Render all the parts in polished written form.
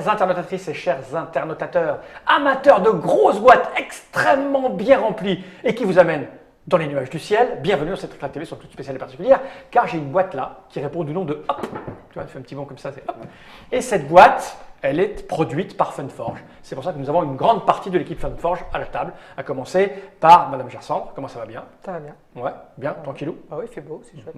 Chères internautatrices et chers internautateurs, amateurs de grosses boîtes extrêmement bien remplies et qui vous amènent dans les nuages du ciel, bienvenue dans cette Éclat TV sur toute spéciale et particulière, car j'ai une boîte là qui répond du nom de Hop. Tu vois, elle fait un petit bond comme ça, c'est Hop. Et cette boîte, elle est produite par Funforge. C'est pour ça que nous avons une grande partie de l'équipe Funforge à la table, à commencer par Madame Gersandre. Comment ça va bien? Ça va bien. Ouais, bien, tranquillou. Ah oui, il fait beau, c'est chouette.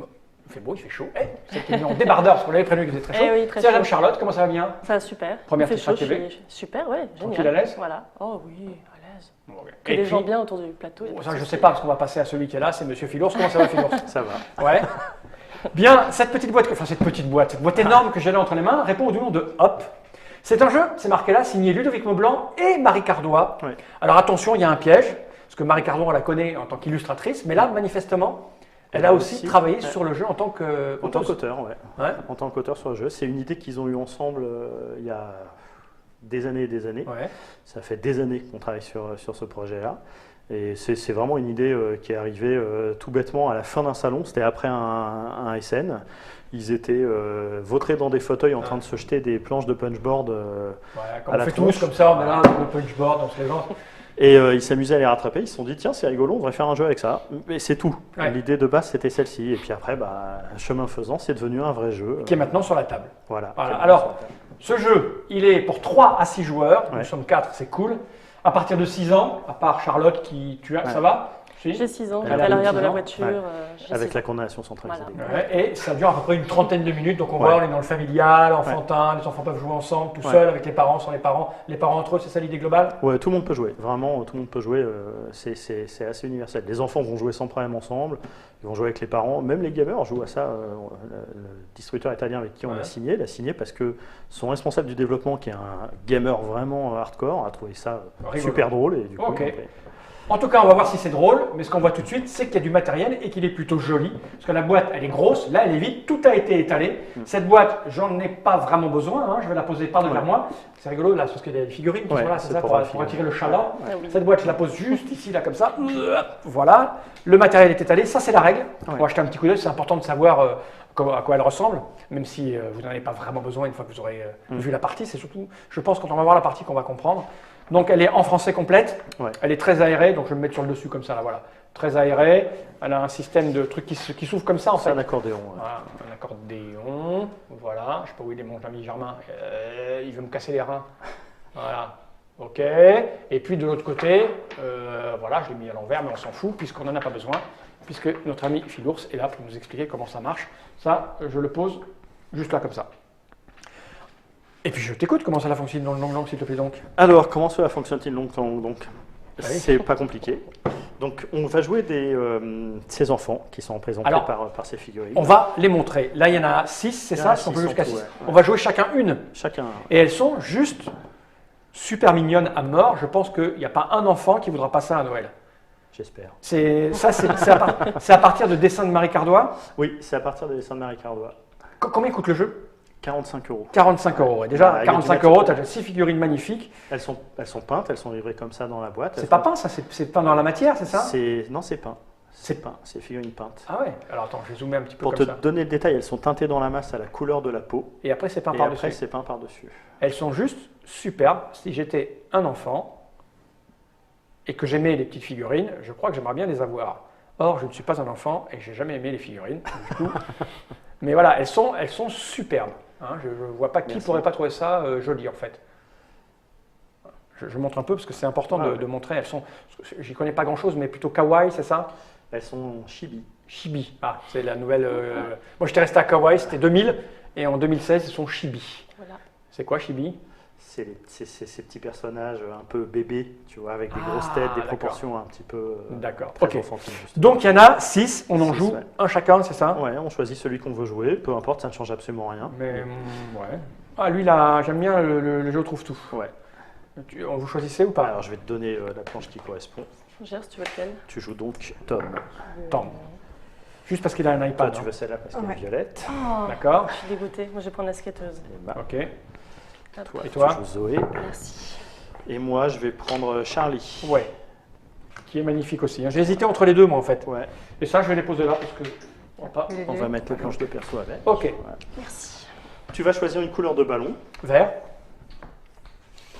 Il fait beau, il fait chaud. C'était mis en débardeur parce qu'on l'avait prévenu qu'il faisait très chaud. Oui, très Tiens, chaud. Madame Charlotte, comment ça va bien? Ça va super. Première Il fait petite chaud, TV. Super, ouais, génial. Tranquille, à l'aise? Voilà. Oh oui, à l'aise. Bon, ok. Que Et les puis, gens bien autour du plateau. il y a ça, pas de je souci. sais pas parce qu'on va passer à celui qui est là, c'est Monsieur Philours. Comment ça va, Philours? Ça va. Ouais. Bien, cette petite boîte énorme que j'ai là entre les mains répond au nom de Hop. C'est un jeu, c'est marqué là, signé Ludovic Maublanc et Marie Cardois. Ouais. Alors attention, il y a un piège, parce que Marie Cardois, on la connaît en tant qu'illustratrice, mais là, manifestement, elle a aussi travaillé sur le jeu en tant que En tant qu'auteur, ouais. Ouais. En tant qu'auteur sur le jeu. C'est une idée qu'ils ont eue ensemble il y a des années et des années. Ouais. Ça fait des années qu'on travaille sur ce projet-là. Et c'est vraiment une idée qui est arrivée tout bêtement à la fin d'un salon. C'était après un SN. Ils étaient vautrés dans des fauteuils en train de se jeter des planches de punchboard Ouais, comme à on la fait tronche. tous comme ça, on est là, dans le punchboard, on se les gens. Et ils s'amusaient à les rattraper. Ils se sont dit, tiens, c'est rigolo, on devrait faire un jeu avec ça. Et c'est tout. Ouais. L'idée de base, c'était celle-ci. Et puis après, chemin faisant, c'est devenu un vrai jeu. Qui est maintenant sur la table. Voilà. Voilà. Alors, ce jeu, il est pour 3 à 6 joueurs. Nous Ouais. sommes 4, c'est cool. À partir de 6 ans, à part Charlotte ça va? Si. J'ai 6 ans, Elle j'étais a à l'arrière 6 de la ans. voiture. Ouais. J'ai Avec 6 la ans. condamnation centralisée. Voilà. Ouais, et ça dure à peu près une trentaine de minutes, donc on voit, on est dans le familial, enfantin, les enfants peuvent jouer ensemble, tout seul, avec les parents, sans les parents entre eux, c'est ça l'idée globale? Ouais, tout le monde peut jouer. Vraiment, tout le monde peut jouer. C'est assez universel. Les enfants vont jouer sans problème ensemble. Ils vont jouer avec les parents. Même les gamers jouent à ça. Le distributeur italien avec qui on a signé, l'a signé parce que son responsable du développement, qui est un gamer vraiment hardcore, a trouvé ça Rigolo. super drôle. Et du coup, Ok. En tout cas, on va voir si c'est drôle, mais ce qu'on voit tout de suite, c'est qu'il y a du matériel et qu'il est plutôt joli. Parce que la boîte, elle est grosse, là, elle est vide, tout a été étalé. Cette boîte, j'en ai pas vraiment besoin, hein, je vais la poser par devant moi. C'est rigolo, là, parce qu'il y a des figurines qui Ouais, sont là, c'est c'est ça, pour pour la attirer le chaland. Ah oui. Cette boîte, je la pose juste ici, là, comme ça. Voilà, le matériel est étalé, ça, c'est la règle. On va jeter un petit coup d'œil, c'est important de savoir à quoi elle ressemble, même si vous n'en avez pas vraiment besoin une fois que vous aurez vu la partie. C'est surtout, je pense, quand on va voir la partie qu'on va comprendre. Donc elle est en français complète, Ouais. elle est très aérée, donc je vais me mettre sur le dessus comme ça, là, voilà. Très aérée, elle a un système de trucs qui s'ouvre comme ça en c'est fait. un accordéon. Ouais. Voilà, un accordéon, voilà, je sais pas où il est mon ami Germain, il veut me casser les reins. Voilà, ok. Et puis de l'autre côté, voilà, je l'ai mis à l'envers, mais on s'en fout puisqu'on n'en a pas besoin, puisque notre ami Philours est là pour nous expliquer comment ça marche. Ça, je le pose juste là comme ça. Et puis je t'écoute, comment ça fonctionne dans le long s'il te plaît donc? Alors, comment cela fonctionne-t-il donc oui. C'est pas compliqué. Donc, on va jouer ces enfants qui sont représentés Alors, par ces figurines. On va les montrer. Là, il y en a 6, c'est Il y en ça? a Si on peut six jusqu'à en tout, 6. ouais. On va jouer chacun une. Chacun. Et elles sont juste super mignonnes à mort. Je pense qu'il n'y a pas un enfant qui voudra passer à Noël. J'espère. C'est à partir de dessins de Marie Cardois. Oui, c'est à partir des dessins de Marie Cardois. Combien coûte le jeu? 45 €. 45 €. Et déjà, Ah, il y a 45 du €, tu as matériel. déjà 6 figurines magnifiques. Elles sont peintes, elles sont livrées comme ça dans la boîte. C'est pas peint, ça? C'est peint dans la matière, c'est ça? Non, c'est peint. C'est C'est peint, c'est figurines peintes. Ah ouais? Alors attends, je vais zoomer un petit peu Pour te comme ça. donner le détail, elles sont teintées dans la masse à la couleur de la peau. Et après, c'est peint Et par-dessus. après, c'est peint par-dessus. Elles sont juste superbes. Si j'étais un enfant et que j'aimais les petites figurines, je crois que j'aimerais bien les avoir. Or, je ne suis pas un enfant et j'ai jamais aimé les figurines. Du coup. Mais voilà, elles sont superbes. Hein. Je ne vois pas qui Merci. pourrait pas trouver ça joli en fait. Je montre un peu parce que c'est important Ah ouais. de montrer. Elles sont, j'y connais pas grand-chose, mais plutôt kawaii, c'est ça? Elles sont chibi. Chibi. Ah, c'est la nouvelle. Moi, j'étais resté à kawaii, c'était 2000, et en 2016, ils sont chibi. Voilà. C'est quoi chibi? C'est ces petits personnages un peu bébés, tu vois, avec des grosses Ah, têtes, des d'accord. proportions un petit peu D'accord. très Ok. enfantines. Justement. Donc, il y en a 6, on en Six, joue ouais. un chacun, c'est ça? Ouais, on choisit celui qu'on veut jouer, peu importe, ça ne change absolument rien. Mais ouais. Ah, lui là, j'aime bien le jeu trouve tout. Ouais. Vous choisissez ou pas? Alors, je vais te donner la planche qui correspond. Gère, si tu veux lequel? Tu joues donc Tom. Tom. Juste parce qu'il a un Toi, iPad. tu hein. veux celle-là parce qu'elle Ouais. est violette. Oh, D'accord. je suis dégoûtée. Moi, je vais prendre la skateuse. Et bah, Ok. Hop. toi, Et toi tu joues Zoé. Merci. Et moi, je vais prendre Charlie. Ouais. Qui est magnifique aussi. hein. J'ai hésité entre les deux, moi, en fait. Ouais. Et ça, je vais les poser là parce que. On va pas. On va mettre les planches de perso avec. Ok. Voilà. Merci. Tu vas choisir une couleur de ballon. Vert.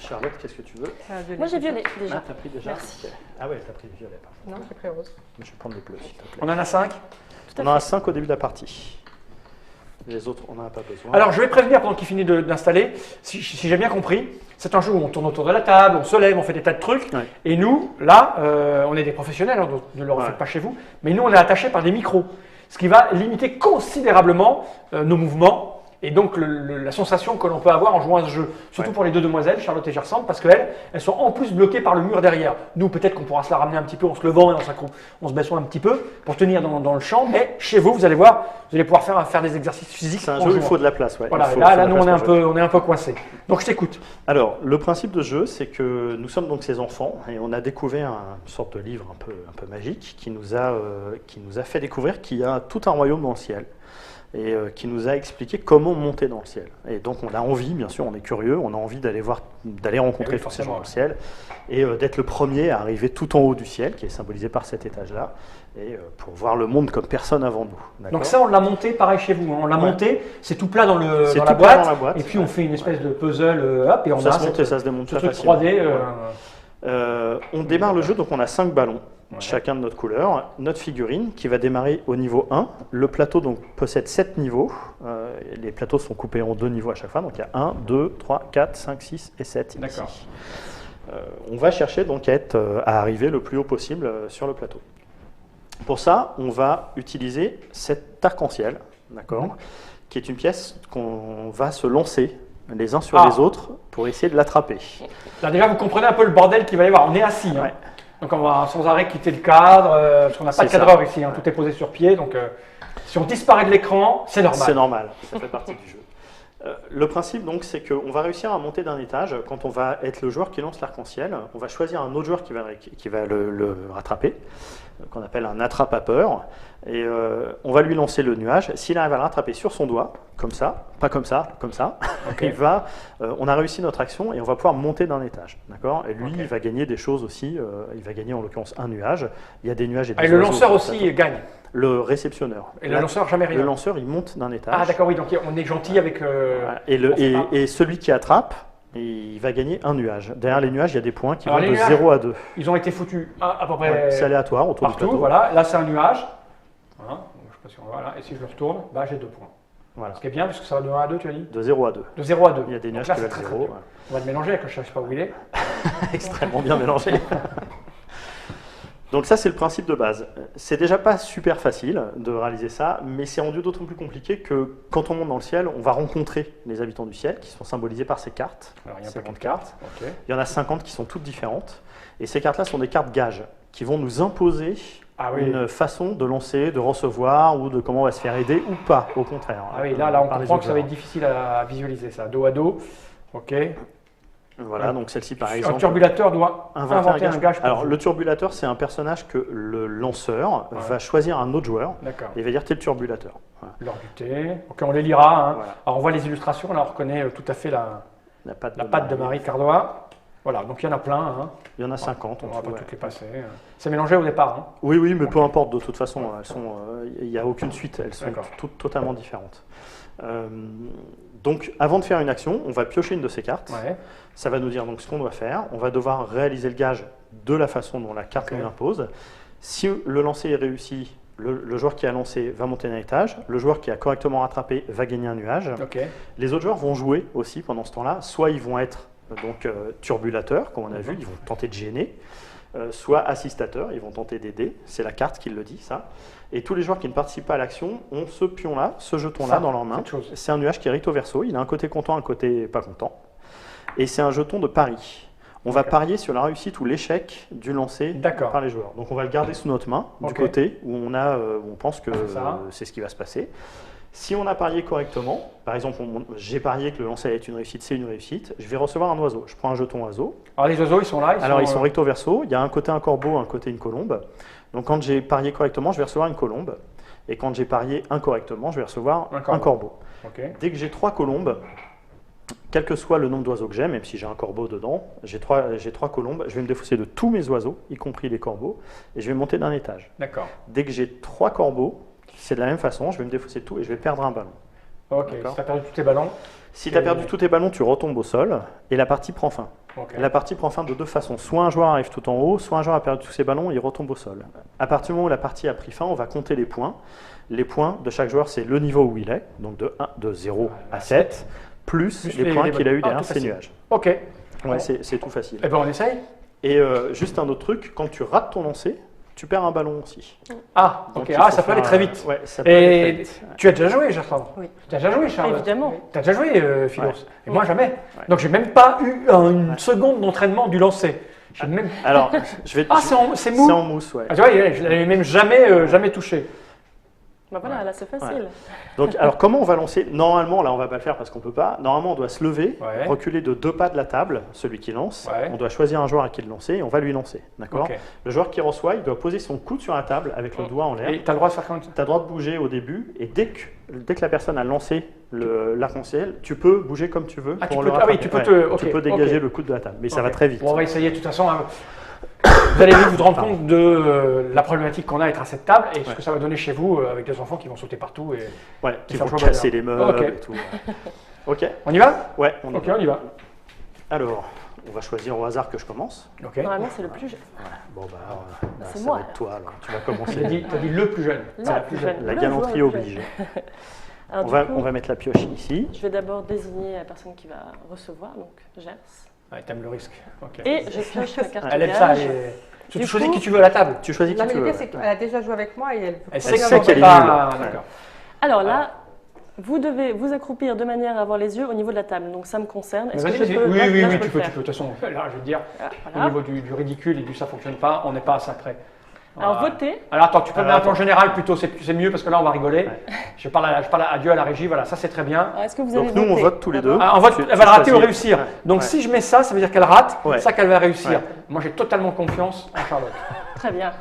Charlotte, qu'est-ce que tu veux? Moi j'ai violet déjà. Ah, t'as pris déjà? Merci. Ok. Ah ouais, t'as pris le violet. Pardon. Non, j'ai pris rose. Je vais prendre les bleus, s'il te plaît. On en a 5. Tout à On en a fait. 5 au début de la partie. Les autres, on n'en a pas besoin. Alors, je vais prévenir pendant qu'il finit d'installer, si j'ai bien compris, c'est un jeu où on tourne autour de la table, on se lève, on fait des tas de trucs. Ouais. Et nous, là, on est des professionnels, hein, donc ne le refaites Ouais. pas chez vous. Mais nous, on est attachés par des micros, ce qui va limiter considérablement nos mouvements et donc la sensation que l'on peut avoir en jouant à ce jeu. Surtout Ouais. pour les deux demoiselles, Charlotte et Gersande, parce qu'elles sont en plus bloquées par le mur derrière. Nous, peut-être qu'on pourra se la ramener un petit peu en se levant et en se baissant un petit peu pour tenir dans le champ. Mais chez vous, vous allez voir, vous allez pouvoir faire des exercices physiques. C'est un en jeu où il jouant. faut de la place. Ouais. Voilà, Il faut là, de la nous, place on pour jouer. est un peu coincés. Donc, je t'écoute. Alors, le principe de jeu, c'est que nous sommes donc ces enfants et on a découvert une sorte de livre un peu magique qui nous a fait découvrir qu'il y a tout un royaume dans le ciel et qui nous a expliqué comment monter dans le ciel. Et donc, on a envie, bien sûr, on est curieux, on a envie d'aller rencontrer oui, tous ces gens forcément. dans le ciel et d'être le premier à arriver tout en haut du ciel, qui est symbolisé par cet étage-là, et pour voir le monde comme personne avant nous. D'accord. Donc, ça, on l'a monté pareil chez vous. Hein. On l'a Ouais. monté, c'est tout plat dans C'est la tout plat boîte. dans la boîte. Et puis, on fait une espèce de puzzle, hop, et on ça a se monte et cette- ça se démonte ce très truc facilement. 3D. On démarre le jeu, donc on a 5 ballons, Ouais. chacun de notre couleur. Notre figurine qui va démarrer au niveau 1. Le plateau donc, possède 7 niveaux. Les plateaux sont coupés en 2 niveaux à chaque fois. Donc il y a 1, 2, 3, 4, 5, 6 et 7 ici. D'accord. On va chercher donc à arriver le plus haut possible sur le plateau. Pour ça, on va utiliser cet arc-en-ciel, d'accord, Mhm. qui est une pièce qu'on va se lancer les uns sur Ah. les autres pour essayer de l'attraper. Là, déjà, vous comprenez un peu le bordel qu'il va y avoir. On est assis. Hein. Ouais. Donc, on va sans arrêt quitter le cadre, parce qu'on n'a pas de C'est ça. cadreur ici. Hein. Tout est posé sur pied. Donc, si on disparaît de l'écran, c'est normal. C'est normal, ça fait partie du jeu. Le principe, donc, c'est qu'on va réussir à monter d'un étage. Quand on va être le joueur qui lance l'arc-en-ciel, on va choisir un autre joueur qui va le rattraper, qu'on appelle un attrape-à-peur. Et on va lui lancer le nuage. S'il arrive à le rattraper sur son doigt, comme ça, pas comme ça, comme ça, Ok. on a réussi notre action et on va pouvoir monter d'un étage. D'accord. Et lui, Ok. il va gagner des choses aussi. Il va gagner en l'occurrence un nuage. Il y a des nuages et des Ah, et le oiseaux lanceur sur le aussi plateau. gagne. Le réceptionneur. Et le lanceur, jamais rien. Le lanceur, il monte d'un étage. Ah, d'accord, oui. Donc, on est gentil avec. Voilà. on- Et celui qui attrape, il va gagner un nuage. Derrière les nuages, il y a des points qui Alors, vont les de nuages, 0 à 2. Ils ont été foutus à peu près Ouais, c'est aléatoire autour du partout. plateau. Voilà. Là, c'est un nuage. Voilà. Je sais pas si on voit là. Et si je le retourne, bah, j'ai 2 points. Voilà. Ce qui est bien, parce que ça va de 1 à 2, tu as dit De 0 à 2. De 0 à 2. Il y a des Donc nuages là, qui c'est valent très, 0. très dur. On va le mélanger, que je ne sais pas où il est. Extrêmement bien mélangé. Donc ça, c'est le principe de base. C'est déjà pas super facile de réaliser ça, mais c'est rendu d'autant plus compliqué que quand on monte dans le ciel, on va rencontrer les habitants du ciel, qui sont symbolisés par ces cartes. Alors, il y a un Ces paquet de grandes cartes. Ok. Il y en a 50 qui sont toutes différentes. Et ces cartes-là sont des cartes gages, qui vont nous imposer Ah oui. une façon de lancer, de recevoir, ou de comment on va se faire aider, ou pas, au contraire. Ah oui, là, on par les comprend autres que ça va être joueurs. difficile à visualiser ça. Dos à dos. Ok. Voilà, donc celle-ci par Un exemple. turbulateur doit inventer un gage. pour Alors, vous. le turbulateur, c'est un personnage que le lanceur Ouais. va choisir un autre joueur D'accord. et il va dire t'es le turbulateur. Voilà. L'heure du thé. Ok, on les lira. Hein. Voilà. Alors, on voit les illustrations. Là, on reconnaît tout à fait la La patte, patte de Marie Cardois. Voilà, donc il y en a plein. Hein. Il y en a 50. On en ne va tout, pas ouais. toutes les passer. C'est mélangé au départ. Hein. Oui, oui, mais peu importe, de toute façon, elles sont, il n'y a aucune suite, elles sont D'accord. toutes totalement différentes. Donc, avant de faire une action, on va piocher une de ces cartes. Ouais. Ça va nous dire donc ce qu'on doit faire. On va devoir réaliser le gage de la façon dont la carte Ok. nous l'impose. Si le lancer est réussi, le joueur qui a lancé va monter d'un étage. Le joueur qui a correctement rattrapé va gagner un nuage. Ok. Les autres joueurs vont jouer aussi pendant ce temps-là. Soit ils vont être turbulateurs, comme on a vu, ils vont tenter de gêner. Soit assistateurs, ils vont tenter d'aider. C'est la carte qui le dit, ça. Et tous les joueurs qui ne participent pas à l'action ont ce pion-là, ce jeton-là Ça, dans leurs mains. cette chose. C'est un nuage qui est recto verso. Il a un côté content, un côté pas content. Et c'est un jeton de pari. On va D'accord. parier sur la réussite ou l'échec du lancer D'accord. par les joueurs. Donc on va le garder sous notre main, du Ok. côté où on pense que C'est ça. c'est ce qui va se passer. Si on a parié correctement, par exemple, j'ai parié que le lancer allait être une réussite, c'est une réussite, je vais recevoir un oiseau. Je prends un jeton oiseau. Alors, les oiseaux, ils sont là. Alors ils sont recto verso. Il y a un côté un corbeau, un côté une colombe. Donc quand j'ai parié correctement, je vais recevoir une colombe. Et quand j'ai parié incorrectement, je vais recevoir Un un corbeau. Ok. Dès que j'ai 3 colombes, quel que soit le nombre d'oiseaux que j'ai, même si j'ai un corbeau dedans, j'ai trois colombes, je vais me défausser de tous mes oiseaux, y compris les corbeaux, et je vais monter d'un étage. D'accord. Dès que j'ai 3 corbeaux, c'est de la même façon, je vais me défausser de tout et je vais perdre un ballon. Ok. D'accord. Si tu as perdu tous tes ballons. Si tu as perdu tous tes ballons, tu retombes au sol et la partie prend fin. Ok. La partie prend fin de deux façons. Soit un joueur arrive tout en haut, soit un joueur a perdu tous ses ballons et il retombe au sol. À partir du moment où la partie a pris fin, on va compter les points. Les points de chaque joueur, c'est le niveau où il est, donc de 0 à 7, plus les points qu'il a eu derrière ces nuages. Ok. Ouais, c'est tout facile. Eh ben, on essaye. Et juste un autre truc, quand tu rates ton lancer, tu perds un ballon aussi. Ah, Donc, ok. il Ah, faut ça peut aller faire très vite. Ouais, ça peut aller très Et vite. tu as déjà joué, Charles? Oui. Tu as déjà joué, Charles? Évidemment. Tu as déjà joué, Philos? Ouais. Et moi, jamais. Ouais. Donc, j'ai même pas eu une seconde d'entraînement du lancer. J'ai même... Alors, je vais. Ah, je- c'est mou? C'est en mousse, ouais. Ah, tu vois, je l'avais même jamais touché. Bah voilà, là c'est facile. Donc, alors comment on va lancer? Normalement, là on va pas le faire parce qu'on peut pas. Normalement, on doit se lever, Ouais. reculer de 2 pas de la table, celui qui lance. Ouais. On doit choisir un joueur à qui le lancer et on va lui lancer. D'accord. Ok. Le joueur qui reçoit, il doit poser son coude sur la table avec le doigt en l'air. Et tu as le droit de faire comme ça? Tu as le droit de bouger au début et dès que la personne a lancé l'arc-en-ciel, tu peux bouger comme tu veux Ah, pour tu le peux- ah oui, rattraper. tu peux Ouais. te- ok, Tu peux dégager ok. le coude de la table, mais ça Ok. va très vite. Bon, on va essayer de toute façon. Hein. Vous allez vite vous rendre compte de la problématique qu'on a à être à cette table et ce que ça va donner chez vous avec des enfants qui vont sauter partout. Et... Ouais, qui faire vont jouer au casser bazar. les meubles Ok. et tout. Ok. On y va? Ouais, on y Ok, va. on y va. Alors, on va choisir au hasard que je commence. Ok. Normalement, c'est le plus jeune. Bon, c'est ça moi, va être toi, alors. Tu vas Tu commencer. as dit le plus jeune. Là, C'est la plus plus jeune. jeune. La Le galanterie joueur le plus oblige. Alors, On du va, coup, on va mettre la pioche ici. je vais d'abord désigner la personne qui va recevoir, donc Gers. Ouais, t'aimes le risque. Ok. Et je pioche ma carte Elle aime ça. gage. Tu Du choisis coup- qui tu veux à la table. Tu choisis La qui tu veux. vérité, c'est qu'elle a déjà joué avec moi et elle peut Elle très sait bien qu'elle est m'envoyer. nulle. pas. Ouais. D'accord. Alors là, vous devez vous accroupir de manière à avoir les yeux au niveau de la table. Donc ça me concerne. Est-ce Mais que vas-y, je vas-y. peux Oui, là, oui, là, je oui, peux tu peux, le tu faire. peux. De toute façon, là, je veux dire, Ah, au voilà. niveau du ridicule et du ça fonctionne pas, on n'est pas à ça près. Alors Voilà. votez. Alors attends, tu peux Alors, mettre en attends. général plutôt, c'est mieux parce que là on va rigoler. Ouais. Je parle à Dieu à la régie, voilà, ça c'est très bien. Alors, est-ce que vous avez Donc nous, on voté vote tous les deux. Ah, on vote, Tu- elle tu va le rater ou choisis. réussir. Ouais. Donc Ouais. si je mets ça, ça veut dire qu'elle rate, Ouais. c'est ça qu'elle va réussir. Ouais. Moi j'ai totalement confiance en Charlotte. Très bien.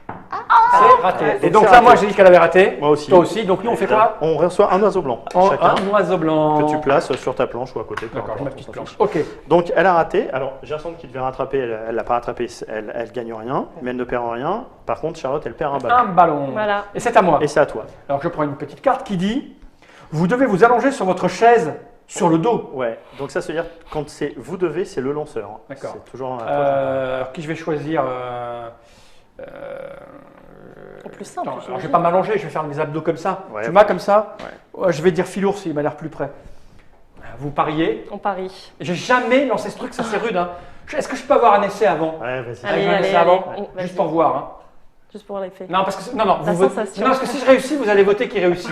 C'est raté. ouais, Et donc donc c'est là, raté. moi j'ai dit qu'elle avait raté. Moi aussi. Toi aussi. Donc nous on fait quoi? On reçoit un oiseau blanc chacun Un oiseau blanc. que tu places sur ta planche ou à côté. peu D'accord, importe, ma on petite s'en planche. fiche. Ok. Donc elle a raté. Alors Gerson qui devait rattraper, elle l'a pas rattrapé, elle gagne rien, mais elle ne perd rien. Par contre, Charlotte, elle perd un ballon. Un ballon. Voilà. Et c'est à moi. Et c'est à toi. Alors je prends une petite carte qui dit vous devez vous allonger sur votre chaise sur le dos. Ouais. Donc ça, se veut dire quand c'est vous devez, c'est le lanceur. D'accord. C'est toujours à toi. Alors qui je vais choisir Au plus simple, attends, alors, je j'imagine. vais pas m'allonger, je vais faire mes abdos comme ça. Ouais. Tu m'as comme ça. Ouais. Ouais, je vais dire Philours, il m'a l'air plus près. Vous pariez. On parie. J'ai jamais lancé ce truc, ça c'est rude. Hein. Est-ce que je peux avoir un essai avant? Ouais, vas-y. Allez, j'ai un allez, essai avant, allez. Vas-y. juste pour voir. Hein. Juste pour l'effet. Non, parce que non, La vous sensation. non, parce que si je réussis, vous allez voter qui réussit.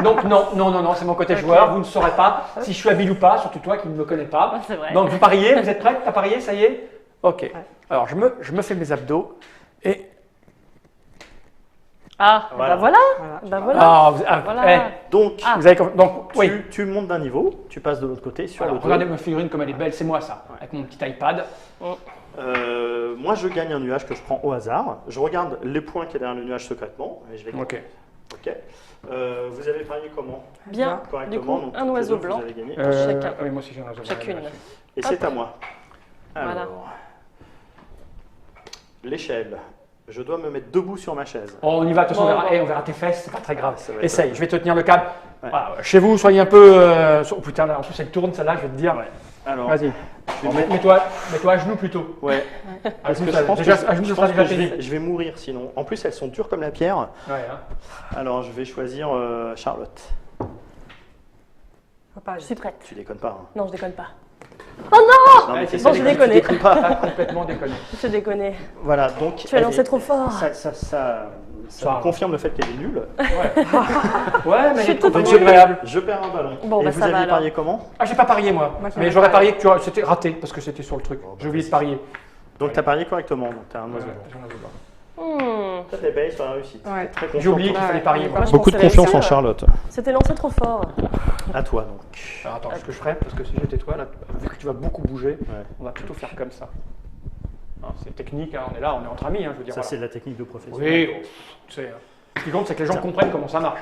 Donc non, c'est mon côté Ok. joueur. Vous ne saurez pas si je suis habile ou pas, surtout toi qui ne me connais pas. Ah, c'est vrai. Donc vous pariez, vous êtes prêts? T'as parié, ça y est? Ok. Alors je me fais mes abdos et Ah, Voilà. bah voilà. Voilà. Bah voilà. Voilà. Donc, Ah. vous avez donc oui. tu montes d'un niveau, tu passes de l'autre côté sur Alors, le dos. regardez ma figurine comme elle est belle, c'est moi ça, avec mon petit iPad. Moi, je gagne un nuage que je prends au hasard. Je regarde les points qu'il y a derrière le nuage secrètement et je les gagne. Ok. Ok. Vous avez parié comment? Bien. Correctement. Du coup, donc un toutes les oiseau deux, vous blanc. avez gagné. Chacun. Oui, moi aussi j'ai un oiseau blanc. Chacune. Et Hop. c'est à moi. Alors, Voilà. l'échelle. Je dois me mettre debout sur ma chaise. Oh, on y va, de toute façon, Bon, on verra, bon. on verra tes fesses, c'est pas très grave. Ça va être- Essaye, je vais te tenir le câble. Ouais. Voilà, chez vous, soyez un peu. Oh putain, là, en plus elle tourne celle-là, je vais te dire. Ouais. Alors, Vas-y. je vais mettre- Mets-toi à genoux plutôt. Ouais. À Parce genoux, que ça- je pense déjà, que, à genoux, je ça sera pense déjà que pénible. je vais mourir sinon. En plus, elles sont dures comme la pierre. Ouais, hein. Alors, je vais choisir Charlotte. Faut pas Je suis prête. Tu déconnes pas. Hein. Non, je déconne pas. Non, Ouais, mais c'est c'est bon, ça, je les déconne. gars, tu déconnes pas. T'as complètement déconné. Je déconne. Voilà, donc. Tu as elle lancé est- trop fort. Ça Ça- me confirme le fait qu'elle est nulle. Ouais, mais Je suis elle est toute complètement nulle. agréable. Je perds un ballon. Bon, Et bah, vous ça va aviez alors. parié comment? Ah, j'ai pas parié moi. Moi, j'ai Mais pas j'aurais parié. parié que c'était raté parce que c'était sur le truc. J'ai oublié de parier. Donc, tu as parié correctement. Donc, tu as un oiseau. J'ai un oiseau blanc. Hmm. Ça t'es payé sur la réussite. Ouais. Très J'ai oublié confiant. qu'il fallait Ouais. parier. Moi, moi. je Beaucoup de pensais confiance réussir. en Charlotte. C'était lancé trop fort. À toi, donc. Alors, attends, ce que je ferais, parce que si j'étais toi, là, vu que tu vas beaucoup bouger, Ouais. on va plutôt faire comme ça. Hein, c'est technique, hein, on est là, on est entre amis, hein, je veux dire. Ça, voilà. c'est de la technique de professionnel. Oui, bon, tu sais, ce qui compte, c'est que les gens comprennent comment ça marche.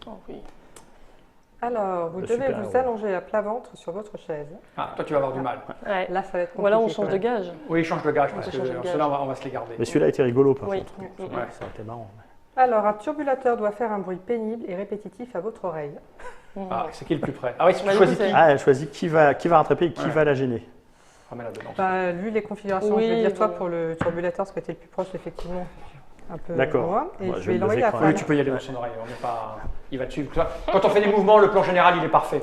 Oh, oui. Alors, vous Le devez super-héros. vous allonger à plat ventre sur votre chaise. Ah, toi, tu vas avoir du mal. Ouais. Là, ça va être compliqué. Ou alors on change quand de même. gage. Oui, change de gage, On parce peut que changer de gage. ceux-là, on va se les garder. Mais celui-là était rigolo, par Oui. contre. Mm, mm. Ouais. Ça a été marrant. Alors, un turbulateur doit faire un bruit pénible et répétitif à votre oreille. Ah, c'est qui le plus près? Ah oui, tu Bah, choisis du coup, qui? Ah, elle choisit qui va rattraper et qui Ouais. va la gêner. Remets-la dedans. Bah, vu les configurations, Oui, je vais dire toi bon. pour le turbulateur, parce que tu es le plus proche, effectivement. Un peu D'accord. loin. Et Moi, je je vais vais me l'envoyer lever à quand Fran. Oui, tu peux y aller dans son oreille. On n'est pas... Il va te suivre. Quand on fait des mouvements, le plan général, il est parfait.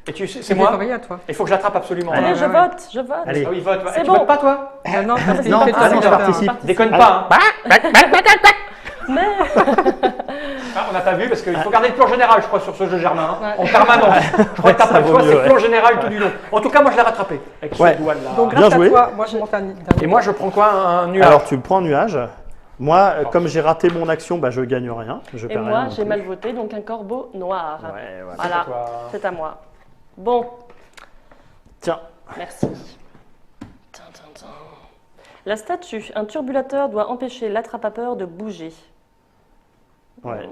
Et c'est Je vais moi. l'envoyer à toi. Il faut que je l'attrape absolument. Allez, Ouais, je ouais. vote, je vote. Allez. Ah oui, vote. C'est Tu bon. votes pas, toi? Non, parce que Non, c'est le ah non, je turbulateur. participe. Déconne pas, hein. Mais Ah, on n'a pas vu parce qu'il faut garder le plan général, je crois, sur ce jeu Germain. Hein, Ouais. en permanence. Je crois que t'as Ça pas le vaut choix, mieux, c'est ouais. plan général tout du long. En tout cas, moi, je l'ai rattrapé. Avec Ouais. ce doigt-là. Donc, Bien grâce joué. à toi, moi, je monte un dernier. Et moi, je prends quoi? Un nuage. Alors, tu prends un nuage. Moi, comme j'ai raté mon action, bah, je gagne rien. Je et perds rien moi, non j'ai plus. mal voté, donc un corbeau noir. Ouais, voilà. Voilà, toi. c'est à moi. Bon, Tiens, merci. Tin, tin, tin. La statue, un turbulateur doit empêcher l'attrape-peur de bouger. ouais.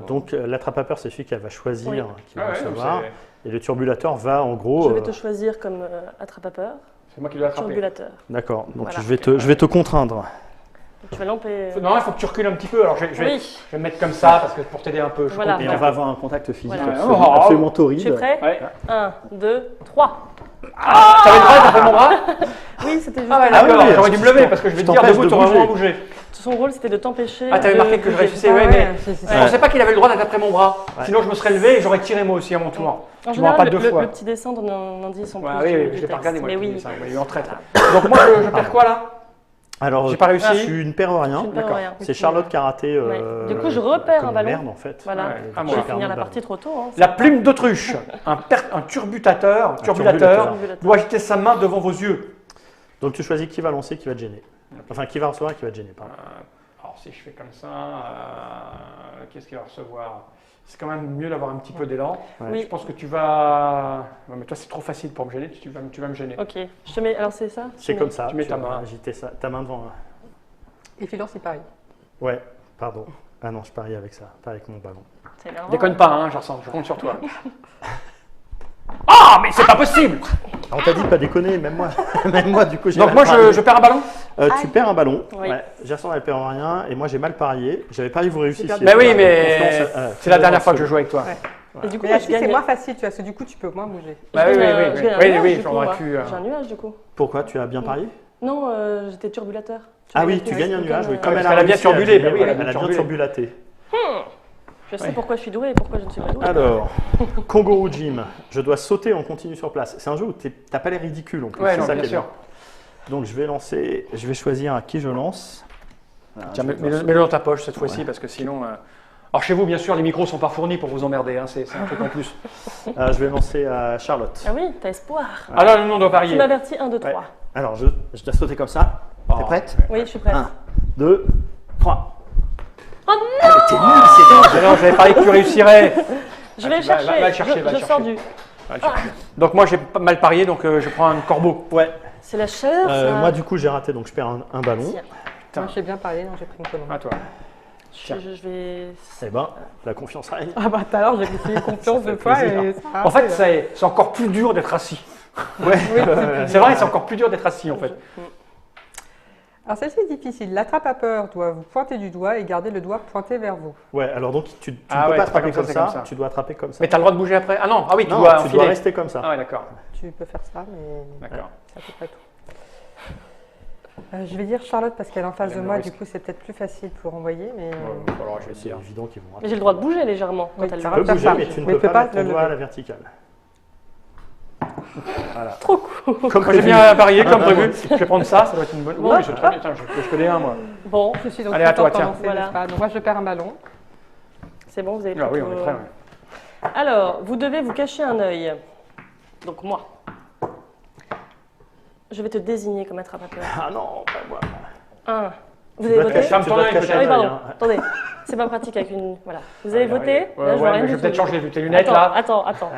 Donc l'attrape-peur, c'est celui qu'elle va choisir, Oui. qui va Ah ouais, donc recevoir. c'est- Et le turbulateur va, en gros. Je vais te choisir comme attrape-peur, c'est moi qui dois l'attraper. turbulateur. D'accord. Donc Voilà. je vais te contraindre. Tu vas l'empêcher. Non, il faut que tu recules un petit peu. Alors, je vais Oui, me mettre comme ça parce que pour t'aider un peu. Je Voilà. compte Et bien. on va avoir un contact physique Voilà. absolument, Oh. absolument torride. tu es prêt Ouais. 1, 2, 3. Ah, t'avais le droit de taper mon bras? Oui, c'était juste. Ah ouais, Ah d'accord. oui, J'aurais dû me lever parce que je vais je te dire t'empêche debout, de t'aurais bouger. vraiment bougé. Son rôle, c'était de t'empêcher. Ah, t'avais de marqué que je bouger. réussissais, Ah ouais, ouais, mais c'est je ça. pensais pas qu'il avait le droit d'attaquer mon bras. Ouais. Sinon, je me serais levé et j'aurais tiré moi aussi à mon tour. En Je m'en général, rappelle deux fois. le petit dessin donne un indice en Ouais, plus oui, du oui, je l'ai texte. pas regardé moi. Mais le oui, dessin, il est en traître. Donc moi, je perds quoi là? Alors, J'ai pas réussi. tu ne perds rien. tu ne perds D'accord. rien. C'est Charlotte qui a raté. Ouais. Du coup, je repère comme un ballon. Merde, en fait. Voilà, Ouais, à je moi. vais finir la partie trop tôt. Hein. La plume d'autruche, un turbulateur turbulateur. doit agiter sa main devant vos yeux. Donc tu choisis qui va lancer, qui va te gêner. Enfin, qui va recevoir et qui va te gêner. Pardon. Alors si je fais comme ça, qu'est-ce qu'il va recevoir? C'est quand même mieux d'avoir un petit peu d'élan. Ouais. Oui. Je pense que tu vas... Non, mais toi c'est trop facile pour me gêner, tu vas me gêner. Ok, je te mets. Alors, c'est ça C'est comme ça. Tu mets ta vas main. agiter ta main devant. Et Philor, c'est pareil. Ouais, pardon. Ah non, je parie avec ça, pas avec mon ballon. C'est énervant. Déconne pas, hein, je compte sur toi. Ah, mais c'est pas possible! Ah, on t'a dit de pas déconner, même moi. Même moi, du coup, j'ai Donc mal moi parié. je perds un ballon? Tu perds un ballon. Oui. Ouais. Gerson, elle perd rien. Et moi, j'ai mal parié. J'avais parié que vous réussissiez. perdu. Mais oui, Voilà, mais confiance, c'est la dernière fois que je joue avec toi. Ouais. Et du coup, Mais moi, là, je c'est gagne. moins facile, tu vois, parce que du coup, tu peux moins bouger. Bah je oui, gagne, oui, je oui, gagne un oui, nuage, oui, du coup, j'aurais moi. pu, J'ai un nuage du coup. Pourquoi tu as bien parié? Non, j'étais turbulateur. Ah oui, gagnes tu gagnes un plus, nuage. Oui, comme, comme parce elle qu'elle a bien réussi à turbulé, gagner, bah oui, voilà, elle a elle a bien turbulé. turbulaté. Je sais Ouais. pourquoi je suis douée et pourquoi je ne suis pas douée. Alors, Kangaroo Jim, je dois sauter en continu sur place. C'est un jeu où t'as pas l'air ridicule en plus. Ouais, c'est non, ça bien qui est sûr. bien. Donc je vais lancer, je vais choisir à qui je lance. Voilà, Tiens, je vais mets-le dans ta poche cette fois-ci parce que sinon... Alors chez vous, bien sûr, les micros sont pas fournis pour vous emmerder, hein, c'est un truc en plus. Je vais lancer à Charlotte. Ah oui, t'as espoir. Ah là, non, on doit Tu parier. m'avertis 1, 2, 3. Ouais. Alors je dois sauter comme ça. Oh, T'es prête? Oui, je suis prête. 1, 2, 3. Oh non! T'es nul, c'est dingue! Ah non, j'avais parié que tu réussirais. Je vais le Va- chercher. va le chercher, va le je sors chercher. du. Va le chercher. Donc moi, j'ai pas mal parié, donc je prends un corbeau. Ouais. C'est la chair, ça. Moi du coup j'ai raté, donc je perds un ballon. Tiens, Putain. Moi, j'ai bien parlé, non, j'ai pris une colombe. À toi. je vais. Eh ben, la confiance règne. Ah bah, tout à l'heure, j'ai essayé confiance Ça de fait toi plaisir. et ça a En fait, raté, là. c'est encore plus dur d'être assis. Ouais. C'est vrai, c'est encore plus dur d'être assis en fait. Alors, celle-ci est difficile. L'attrape à peur doit vous pointer du doigt et garder le doigt pointé vers vous. Ouais, alors donc tu ne Ah peux ouais, pas c'est pas attraper comme comme ça, ça, c'est comme ça. tu dois attraper comme ça. Mais t'as le droit de bouger après? Ah non, ah oui, tu non, dois tu enfiler. dois rester comme ça. Ah ouais, d'accord. Tu peux faire ça, mais D'accord. c'est à peu près tout. Je vais dire Charlotte parce qu'elle est en face Elle de me moi, risque. du coup c'est peut-être plus facile pour envoyer, mais Alors, je vais C'est essayer. évident qu'ils vont Mais rater. j'ai le droit de bouger légèrement quand Oui, elle ça le Tu va. peux bouger, faire mais ça. tu ne Mais peux tu peux pas pas mettre ton le doigt à lever. la verticale. Trop cool. Comme Moi j'ai bien parié comme prévu. Je vais prendre ça, ça doit être une bonne. Bon. Oui, je connais un moi. Bon, je suis donc Allez, à toi, contente tiens. d'en lancer, Voilà. n'est-ce pas. Donc moi je perds un ballon. c'est bon, vous avez Ah pris oui, tout- on est prêt. Ouais. Alors, vous devez vous cacher un œil. Donc moi. Je vais te désigner comme attrape-peur. Ah non, pas moi. 1. Vous Tu avez dois te voté cacher- Ferme tu ton dois te œil, cacher Ah oui, un pardon. œil, hein. Attendez, c'est pas pratique avec une. Voilà. Vous avez voté Ouais, Là, je vois ouais, rien mais du je vais peut-être tout. changer tes lunettes Attends, là. attends.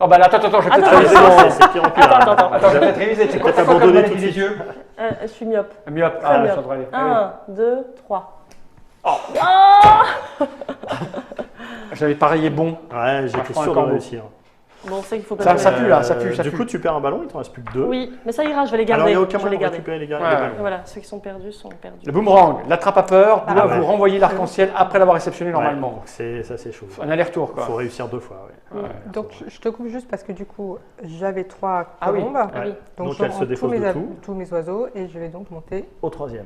Oh bah là, attends, je vais peut-être Attends, réviser. attends. C'est pire en pire. Attends. Attends, je vais peut-être réviser. C'est quoi Peut-être comme abandonner maladie tout de des suite. yeux? Je suis myope. Myope. Très Ah, myope. ça devrait aller. 1, 2, 3. Oh. Ah J'avais parié bon. Ouais, Je j'étais prends un sûr de corbeau. réussir. Bon, on sait qu'il faut pas Ça jouer. pue, là, ça pue. Du coup, tu perds un ballon, il t'en reste plus que 2. Oui, mais ça ira, je vais les Alors, garder. il n'y a aucun je vais moyen les de garder. récupérer les Ouais. ballons. Voilà, ceux qui sont perdus sont perdus. Le boomerang, l'attrape-peur doit ouais. vous renvoyer l'arc-en-ciel après l'avoir réceptionné Ouais, normalement. donc ça, c'est chaud. Un aller-retour, Il quoi. faut réussir 2 fois. Ouais. Ouais. Donc je te coupe juste parce que du coup j'avais 3 Ah oui. colombes. Ah oui. Donc, je elle se rends défausse de tout. tous mes oiseaux et je vais donc monter. Au 3e.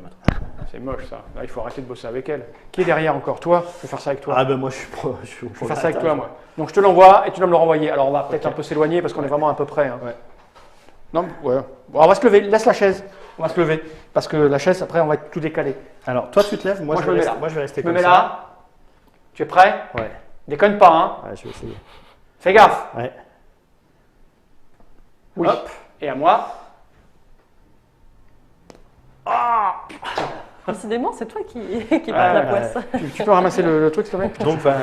C'est moche, ça. Là, il faut arrêter de bosser avec elle. Qui est derrière encore? Toi? Je vais faire ça avec toi. Ah ben moi, je suis pro. Je suis au Je vais faire ça avec toi, moi. Donc, je te l'envoie et tu dois me le renvoyer. Alors, on va peut-être Ok. un peu s'éloigner parce qu'on est vraiment à peu près. Hein. Ouais. Non, ouais. Bon, on va se lever. Laisse la chaise. On va se lever. Parce que la chaise, après, on va être tout décalé. Alors, toi, tu te lèves, moi, Moi, je vais me mets rester, là. moi, je vais rester Je me comme mets ça. là. Tu es prêt? Ouais. Déconne pas, hein. Ouais, je vais essayer. Fais gaffe. Ouais. Oui. Hop. Et à moi. Décidément, c'est toi qui perds la ouais. poisse. Tu peux ramasser le truc, s'il te plaît? Donc, bah,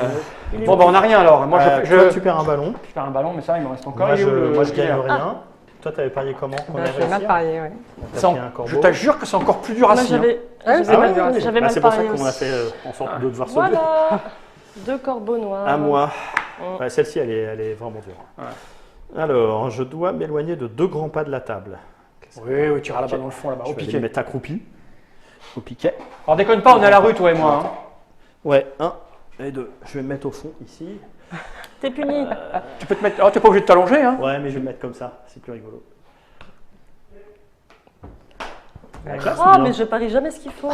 Il est Bon, où bah, on n'a rien alors. Moi, toi, tu perds un ballon. je perds un ballon, mais ça, il me reste encore. Moi, Il est où, le moi, je gagne filaire? rien. Toi, tu avais parié comment? Qu'on Ben, allait je vais mal réussir. parier, ouais. T'as Ça, pris un corbeau. je t'assure que c'est encore plus dur à Moi, scier. hein. j'avais Ah ouais, mal, ouais. j'avais Bah, mal c'est pour ça parié qu'on a aussi. fait en sorte de devoir sauver. Voilà. 2 corbeaux noirs. À moi. Mm. Ouais, celle-ci, elle est vraiment dure. Ouais. Alors, je dois m'éloigner de 2 grands pas de la table. Oui, oui, tu iras là-bas dans le fond, là-bas, Je au vais aller piquet. me mettre accroupi. Au piquet. Alors déconne pas, on est à la rue, toi et moi. Hein. Ouais, 1 et 2. Je vais me mettre au fond, ici. T'es puni. Tu peux te mettre. Oh, t'es pas obligé de t'allonger, hein. Ouais, mais je vais me mettre comme ça. C'est plus rigolo. La Ouais. classe, ou Oh, bien mais je parie jamais ce qu'il faut.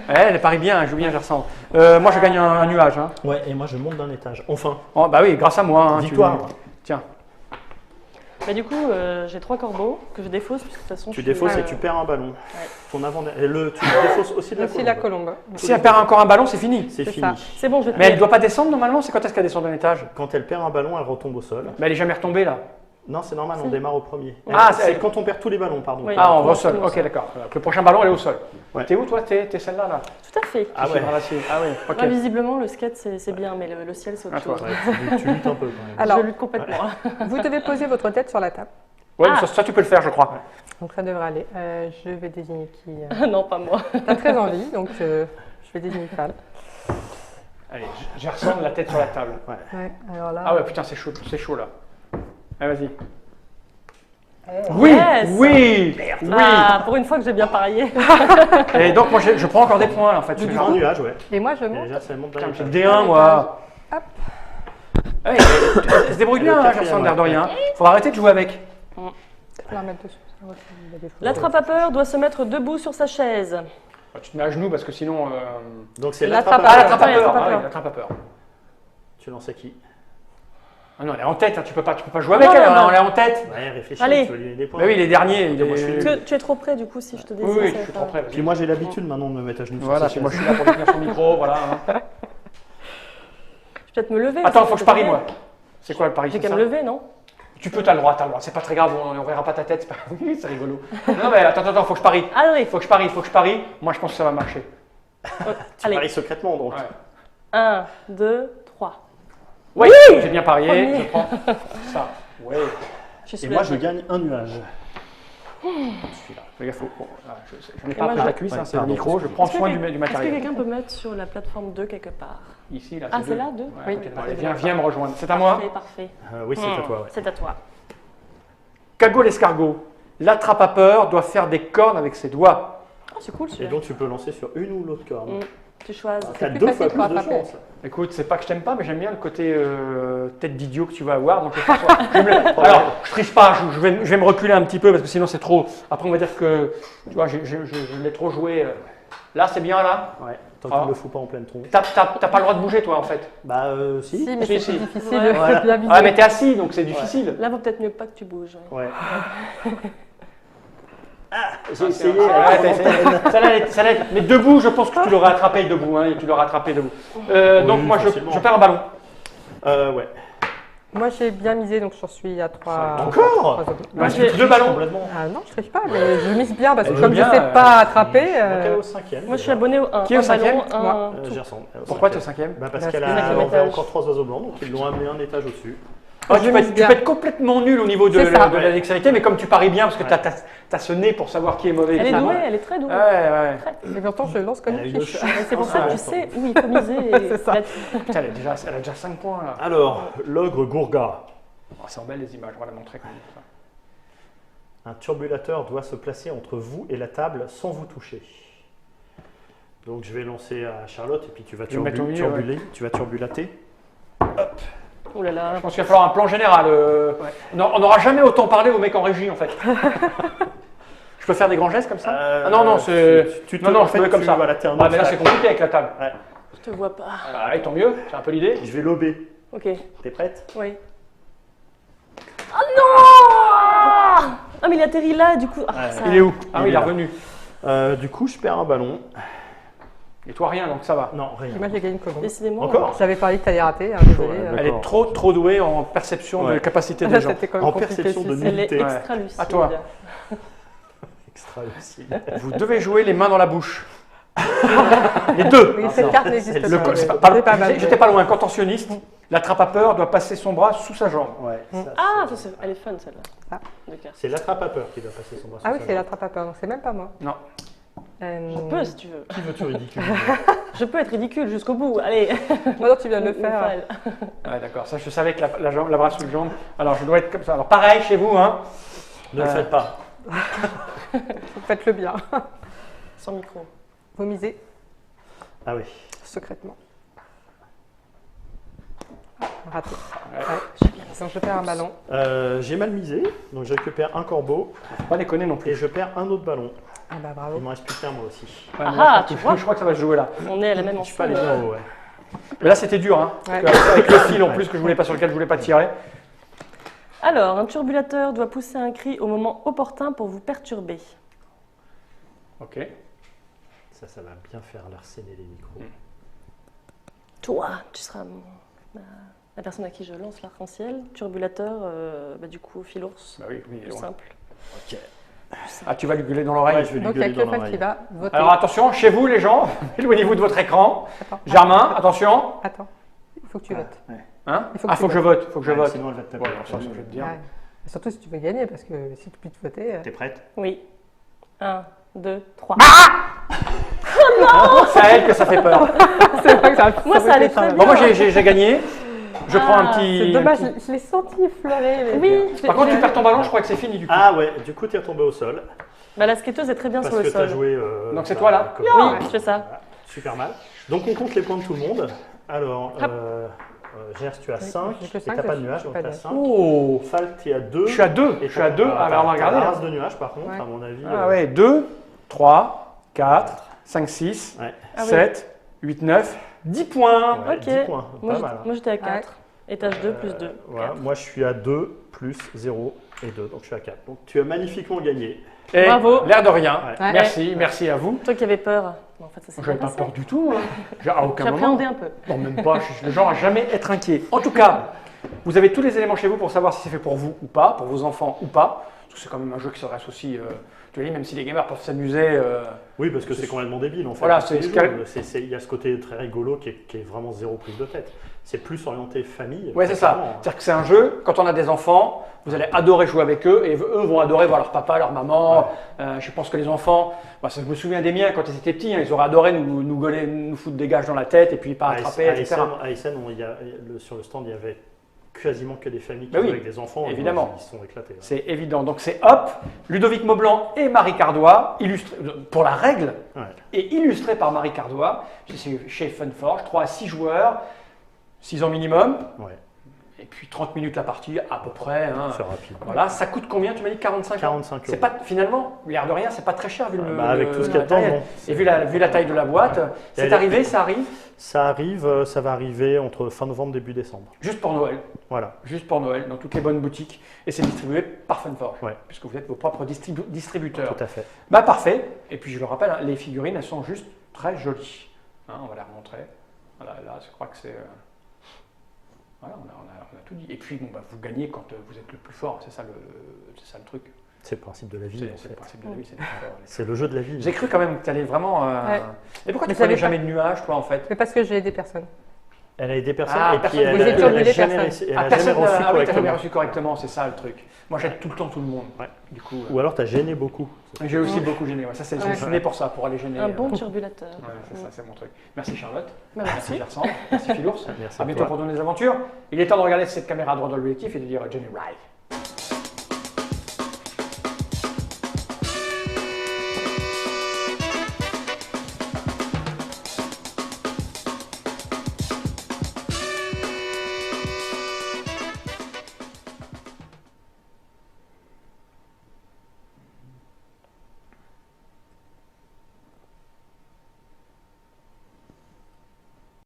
Elle parie bien, elle joue bien, je ressens. Moi, je gagne un nuage. Hein. Ouais, et moi, je monte d'un étage. Enfin, Oh, bah oui, grâce à moi. Hein, victoire. Tiens. Bah, du coup, j'ai 3 corbeaux que je défausse, puisque de toute façon. Tu je défausses suis- et tu perds un ballon. Ton avant tu défausses aussi de la Aussi la colombe. colombe. Si elle perd encore un ballon, c'est fini. C'est C'est fini. ça. C'est bon, je vais te Mais elle payer. doit pas descendre normalement, c'est quand est-ce qu'elle descend d'un étage? Quand elle perd un ballon, elle retombe au sol. Mais elle est jamais retombée là. Non, c'est normal, on Si. démarre au premier. Ah, c'est c'est- quand on perd tous les ballons, pardon. Oui. Ah, on va au Tout sol. au Ok, sol. d'accord. Donc, le prochain ballon, elle est au sol. Ouais. T'es où toi? T'es celle-là là. Tout à fait. Ah Qui ouais. est dans l'acier. Ah oui. Ok. Ah, visiblement, le skate, c'est bien, mais le ciel, c'est autre Ah, toi. chose. Ouais, tu luttes un peu quand même. Alors, je lutte complètement. vous devez poser votre tête sur la table. Ouais, Ah. ça, tu peux le faire, je crois. Donc ça devrait aller. Je vais désigner qui non, pas moi. a très envie, donc je vais désigner Fal. Allez, je ressens la tête sur la table. Ouais, alors là. Ah ouais, putain, c'est chaud là. Allez, vas-y. Eh, Oui, Yes. oui, Ah, pour une fois que j'ai bien parié. oui. Et donc, moi, je prends encore des points là, en fait. Tu prends un nuage, ouais. Et moi je Et monte. déjà, ça monte d'un Putain, étage. j'ai le D1, moi. Hop. Ouais, elle se débrouille bien, Le hein, quatrième, Gerson, l'air de ouais. rien. Faudra arrêter de jouer avec. Je vais la remettre dessus. Ça va, il y a des photos. L'attrape-peur doit se mettre debout sur sa chaise. Tu te mets à genoux parce que sinon. Donc c'est L'attrape- Ah, l'attrape-peur. l'attrape à peur. l'attrape à Ah, peur. oui, l'attrape à peur. Tu lances à qui? Ah non, elle est en tête, hein, tu peux pas jouer avec Non, elle, non, non. elle est en tête. Ouais, réfléchis, Allez. tu vas lui donner des points. Mais oui, il est dernier. Il Ok, moi, je est... suis Tu es trop près, du coup, si je te Oui, décide. oui, je suis trop près. Puis moi, j'ai l'habitude maintenant de me mettre à genoux. sur Voilà, ces puis moi je chaises. suis là pour tenir son micro, voilà. hein. Je vais peut-être me lever. Attends, aussi, faut que je pour parie te moi. lever. C'est quoi le pari? J'ai c'est qu'à ça me lever, non? Tu peux, t'as le droit, c'est pas très grave, on verra pas ta tête, c'est pas... Oui, c'est rigolo. Non mais attends, faut que je parie. Allez, Faut que je parie. Moi je pense que ça va marcher. Tu allez. paries secrètement, donc. Ouais. 1, 2, 3. Oui, j'ai bien parié, Premier. je prends ça. Ouais. Je suis Et moi, je soulagée. gagne un nuage. Fais gaffe, bon, voilà, j'en ai Et pas moi, pris je- la cuisse, Ouais, hein, c'est le pardon. micro, je prends Est-ce que soin quel- du Est-ce que matériel. quelqu'un peut mettre sur la plateforme 2 quelque part? Ici, là, Ah, deux. c'est là, 2? Ouais, Oui. t'inquiète pas, allez, viens me rejoindre. C'est à moi. Parfait. Oui, c'est à toi, ouais. C'est à toi. Cagot l'escargot. L'attrape à peur doit faire des cornes avec ses doigts. Oh, c'est cool, Et celui-là. donc, tu peux lancer sur une ou l'autre corde. Mm. Tu choisis. T'as plus deux facile fois pour plus de attraper. chance. Écoute, c'est pas que je t'aime pas, mais j'aime bien le côté tête d'idiot que tu vas avoir. Donc, je vais faire ça. Alors, je triche pas, je vais me reculer un petit peu parce que sinon c'est trop. Après, on va dire que, tu vois, je l'ai trop joué. Là, c'est bien là. Ouais, tant Ah. qu'il ne le fout pas en pleine tronche. T'as pas le droit de bouger, toi, en fait. Bah, si. Si, mais Si, c'est si. difficile Ouais. Voilà. de la viser. Ah, mais t'es assis, donc c'est difficile. Là, vaut peut-être mieux pas que tu bouges. Ouais. Ouais. J'ai essayé. Ouais, avec t'as mon essayé. Celle-là, mais debout, je pense que tu l'aurais attrapé debout. Hein, et tu l'aurais attrapé debout. Donc, moi, facilement. je perds un ballon. Ouais. Moi j'ai bien misé, donc j'en suis à 3. Encore Bah, j'ai pris deux ballons. Complètement. Ah non, je triche pas, mais je mise bien parce que Elle comme veut je bien, sais pas attraper. Donc, elle est au cinquième. Moi, je suis abonné au 1. Qui est au cinquième? Moi. Tout. Pourquoi t'es au cinquième? Bah, parce Parce qu'elle que- a Cinquième enlevé étage. encore 3 oiseaux blancs, donc ils l'ont amené un étage au-dessus. Ah, Je tu peux mise bien. être complètement nul au niveau de C'est ça. la dextérité, mais comme tu paries bien, parce que Ouais. t'as ce nez pour savoir qui est mauvais. Elle est Ah, douée, ouais. elle est très douée. Ouais. Et pourtant je lance comme Elle a une une fiche. chance. Et c'est pour ça que tu sais où il faut miser. C'est ça. là-dessus. Putain, elle a déjà 5 points là. Alors, l'ogre Gourga. Oh, c'est en belle les images, on va la montrer comme ça. Un turbulateur doit se placer entre vous et la table sans vous toucher. Donc je vais lancer à Charlotte et puis tu vas Je vais mettre au milieu, tu vas turbulater. Oh là là. Je pense qu'il va falloir un plan général. Non, on n'aura jamais autant parlé au mec en régie en fait. Je peux faire des grands gestes comme ça Ah non, non, c'est. Non, je peux comme ça. Voilà, t'es un Ah, mais là c'est compliqué avec la table. Ouais. Je te vois pas. Ah, tant mieux, c'est un peu l'idée. Je vais lober. Ok. T'es prête? Oui. Oh non! Ah, mais il atterrit là, du coup. Ah, ça... Il est où Ah oui, il est là. revenu. Du coup, je perds un ballon. Et toi rien, donc ça va. Non, rien. Moi, j'ai gagné une colombe. Décidément. Encore? J'avais parlé que tu allais rater, hein, désolé. Ouais, Elle est D'accord. trop douée en perception de Ouais. capacité des gens. C'était quand même En compliqué, perception de ceci. Elle est Nullité. extra lucide. À toi. Extra aussi. Vous devez jouer les mains dans la bouche. Les deux. Oui, Ah, cette non. carte n'existe Le pas. C'est mais pas- c'est pas mal. J'étais pas loin, contentionniste. L'attrape-à-peur doit passer son bras sous sa jambe. Ouais, ça, Ah, c'est- elle est fun celle-là. Ah. D'accord. c'est l'attrape-à-peur qui doit passer son bras. Ah sur oui, sa c'est jambe. l'attrape-à-peur, donc c'est même pas moi. Non. Je peux si tu veux. Qui veux-tu ridiculiser? Je peux être ridicule jusqu'au bout. Allez. Moi, non, tu viens de le Ou faire. pas. Ouais, d'accord. Ça, je savais que la bras sous le jambe. Alors, je dois être comme ça. Alors, pareil chez vous, hein. Ne le faites pas. Faites-le bien. Sans micro. Vous misez Ah oui. secrètement. Raté. Ouais. Ouais. Donc je perds un ballon. J'ai mal misé, donc je récupère un corbeau Faut pas déconner non plus. et je perds un autre ballon. Ah bah Il bravo. m'en reste plus qu'un moi aussi. Ouais, Ah, moi, tu je vois. crois que ça va se jouer là. On est à la même Je suis pas allé enseigne. bien haut, ouais. Mais là, c'était dur, hein. Ouais. Parce que avec le fil en plus que je voulais pas sur lequel je voulais pas tirer. Alors, un turbulateur doit pousser un cri au moment opportun pour vous perturber. Ok. Ça va bien faire larcéner les micros. Toi, tu seras la personne à qui je lance l'arc-en-ciel. Turbulateur, du coup, fil ours. Bah oui, oui, il est Plus loin. simple. Ok. Ah, tu vas lui gueuler dans l'oreille. Ouais, je vais lui Donc il y a gueuler dans quelqu'un qui l'oreille. va voter. Alors attention, chez vous les gens, éloignez-vous de votre écran. Attends, Germain, attention. attends. Il faut que tu votes. Ouais. Hein Il faut que Ah, tu faut que je vote, faut que je Ouais, vote. sinon elle va te taper. Ouais, alors ça, je vais te dire. Ouais. Et surtout si tu veux gagner, parce que si tu peux te voter. T'es prête? Oui. 1, 2, 3. C'est à elle que ça fait peur. C'est vrai que ça, Moi, ça allait très bien. Bon, moi j'ai gagné. Je prends un petit. C'est dommage, un petit- je l'ai senti effleurer. mais- Oui. Par contre, tu perds ton ballon, je crois que c'est fini du coup. Ah ouais, du coup t'es retombé au sol. Bah, la skateuse est très bien Parce sur que le t'as sol. joué. Donc c'est toi, là comme- Oui, je fais ça. Voilà, super mal. Donc on compte les points de tout le monde. Alors, Hop. Gers, tu as Oui, 5 j'ai que et cinq, t'as pas de je nuage, suis donc pas t'as de- 5. Oh, Fal, tu as 2. je suis à 2. Je suis à 2. Alors on va regarder. La Là. race de nuages par contre, Ouais. à mon avis. Ah ouais, 2, 3, 4, 5, 6, Ouais. Ah oui. 7, 8, 9, 10 points. Ouais, Ok. 10 points, Moi, pas mal. hein. j'étais à 4. Étage 2 plus 2. Voilà, moi je suis à 2 plus 0 et 2, donc je suis à 4. Donc tu as magnifiquement gagné. Et Bravo. l'air de rien. Ouais. Ouais. Merci, merci à vous. Toi qui avais peur. En fait, ça s'est Je n'avais bien pas passé. peur du tout. Hein. À aucun moment. J'appréhendais un peu. Non, même pas. Je suis le genre à jamais être inquiet. En tout cas, vous avez tous les éléments chez vous pour savoir si c'est fait pour vous ou pas, pour vos enfants ou pas. Parce que c'est quand même un jeu qui s'adresse aussi. Tu vois, même si les gamers peuvent s'amuser. Oui, parce que c'est complètement débile en fait. Voilà, Tous c'est les ce jours, qu'elle- il y a ce côté très rigolo qui est vraiment zéro prise de tête. C'est plus orienté famille. Ouais, c'est ça. clairement, hein. C'est-à-dire que c'est un jeu, quand on a des enfants, vous allez adorer jouer avec eux et eux vont adorer voir leur papa, leur maman. Je pense que les enfants, moi, ça, je me souviens des miens quand ils étaient petits, hein, ils auraient adoré nous gauler, nous foutre des gages dans la tête et puis pas attraper, etc. À Essen, sur le stand, il y avait quasiment que des familles qui Bah oui, jouaient avec des enfants. et évidemment. Ils se sont éclatés. ouais. C'est évident. Donc c'est hop, Ludovic Maublanc et Marie Cardois, illustré, pour la règle, Ouais. et illustré par Marie Cardois. C'est chez Funforge, 3 à 6 joueurs, 6 ans minimum, Ouais, et puis 30 minutes la partie à peu près. Hein. c'est rapide. Voilà, ça coûte combien? Tu m'as dit 45 €. 45 C'est euros. pas finalement, l'air de rien, c'est pas très cher vu le. Avec tout ce qu'il y a dedans, matériel. non. Et vu la taille de la boîte, c'est elle est- arrivé, ça arrive Ça arrive, ça va arriver entre fin novembre début décembre. juste pour Noël. Voilà. Juste pour Noël, dans toutes les bonnes boutiques. Et c'est distribué par Funforge, Ouais. puisque vous êtes vos propres distributeurs. Tout à fait. Bah parfait. Et puis je le rappelle, hein, les figurines, elles sont juste très jolies. Hein, on va les remontrer. Voilà, là, je crois que c'est. Voilà, on a tout dit. Et puis, bon, bah, vous gagnez quand vous êtes le plus fort. C'est ça le truc. C'est le principe de la vie. en C'est fait. le principe de la vie. C'est le plus fort. C'est le jeu de la vie. J'ai cru quand même que tu allais vraiment. Ouais. Et pourquoi Mais tu ça prenais l'est jamais de nuages, toi, en fait? Mais parce que j'ai aidé personne. Elle a aidé personne Ah, et puis personne elle voulait a turbulé jamais personne. elle a personne jamais reçu ah oui, t'as jamais correctement. reçu correctement, c'est ça le truc. Moi, j'aide tout le temps tout le monde. Ouais. Du coup, Ou alors tu as gêné beaucoup. j'ai aussi beaucoup gêné. Ouais. Ça, je me Ouais. suis né pour ça, pour aller gêner. Un bon turbulateur. Ouais, c'est ça, c'est mon truc. Merci Charlotte. Bah, Merci merci. Gersan. Merci Philours. Merci À à bientôt toi. pour de nouvelles aventures. Il est temps de regarder cette caméra droit dans l'objectif et de dire Johnny Ride.